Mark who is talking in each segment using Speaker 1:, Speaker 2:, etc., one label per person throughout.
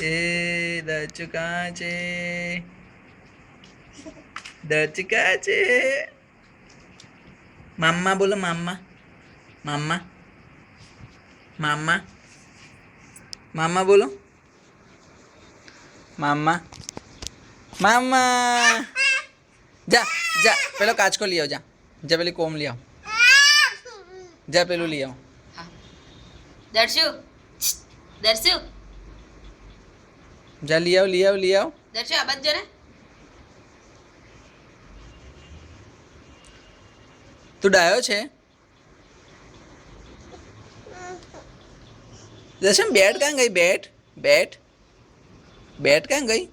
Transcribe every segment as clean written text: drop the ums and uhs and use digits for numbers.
Speaker 1: એ દરચુ કાં છે? દરચુ કાં છે? મામ્મા બોલો, મામ્મા. મામ્મા મામ્મા મામ્મા બોલો. મામ્મા મામ્મા. જા જા, પેલો કાચકો લઈ આવ. જા જા, પેલી કોમ લઈ આવ. જા પેલું લઈ આવ.
Speaker 2: દર્શુ દર્શુ
Speaker 1: જા લઈ આવ, લઈ આવ, લઈ આવ.
Speaker 2: દર્શુ આ બાજુ જો ને.
Speaker 1: તું ડાયો છે? દર્શન બેટ કાં ગઈ? બેટ બેટ બેટ કાં ગઈ?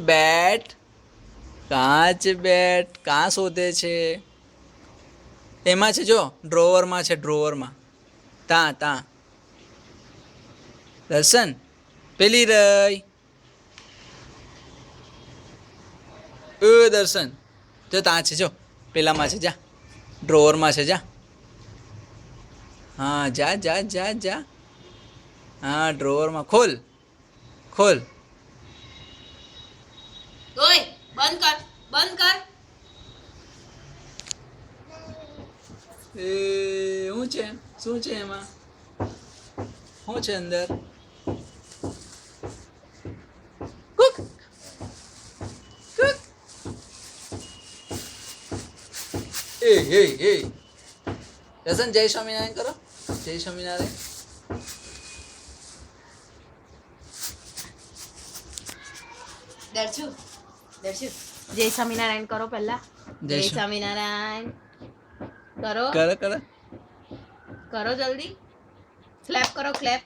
Speaker 1: બેટ કાં છે? બેટ કાં શોધે છે? એમાં છે જો, ડ્રોવરમાં છે, ડ્રોવરમાં. તાં તાં. દર્શન પેલી રહી. દર્શન જો ત્યાં છે, જો પેલામાં છે. જા ડ્રોવરમાં છે. જા. હા જા જા જા જા. હા ડ્રોવરમાં ખોલ, ખોલ.
Speaker 2: ઓય બંધ કર, બંધ કર.
Speaker 1: શું છે? શું છે એમાં? શું છે અંદર? Cook Cook. એ દર્શન જય સ્વામિનારાયણ કરો. જય સ્વામિનારાયણ.
Speaker 2: દર્શુ દર્શુ જય સ્વામિનારાયણ કરો પહેલા.
Speaker 1: જય
Speaker 2: જય સ્વામિનારાયણ કરો.
Speaker 1: કરો કરો.
Speaker 2: કરો જલ્દી. ક્લેપ કરો, ક્લેપ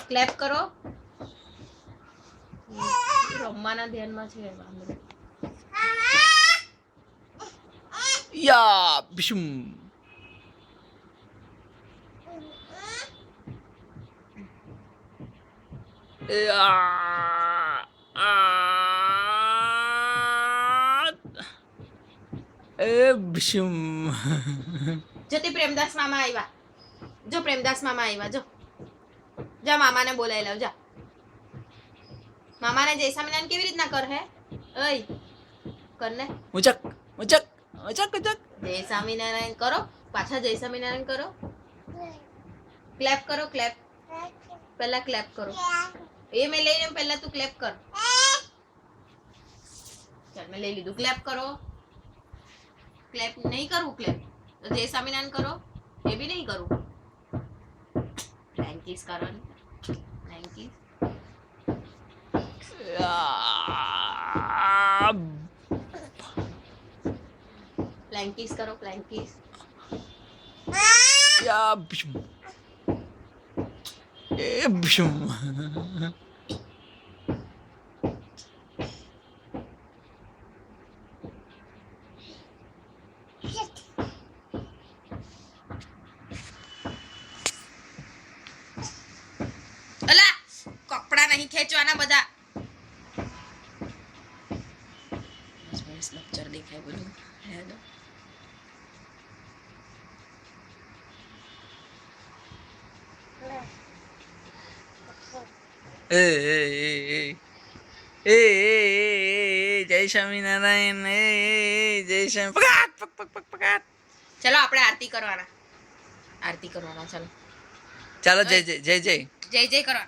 Speaker 2: ક્લેપ કરો. રમવાના ધ્યાનમાં છે.
Speaker 1: યા બિશુમ. બિશુમ.
Speaker 2: જો તે પ્રેમદાસ મામા આવ્યા. જો પ્રેમદાસ મામા આવ્યા. જો જા મામાને બોલાવી લાવ. જા મામાને જય સ્વામિનારાયણ કેવી રીતના કર હે? ઓય કરને.
Speaker 1: ઉચક ઉચક ઉચક ઉચક.
Speaker 2: જય સ્વામિનારાયણ કરો. પાછા જય સ્વામિનારાયણ કરો. ક્લેપ કરો, ક્લેપ. પહેલા ક્લેપ કરો. એ મેં લઈને પહેલા તું ક્લેપ કર. ચાલ મેં લઈ લીધું. ક્લેપ કરો. ક્લેપ નહીં કરવું. ક્લેપ તો જય સ્વામિનારાયણ કરો. એ બી નહીં કરું. થેન્ક યુ કરવાની. Thank you. પ્લેન્કીસ કરો, પ્લેન્કીસ.
Speaker 1: યા બિશુમ. બિશુમ.
Speaker 2: અલા કપડા નહીં ખેંચવાના બધા. બસ લેક્ચર દેખાય બધું. હેડો
Speaker 1: જય સ્વામિનારાયણ. જય સ્વામી. પકડ પક પક પક પકડ.
Speaker 2: ચલો આપણે આરતી કરવાના. આરતી કરવાના. ચલો
Speaker 1: ચાલો. જય જય જય જય
Speaker 2: જય જય કરવા.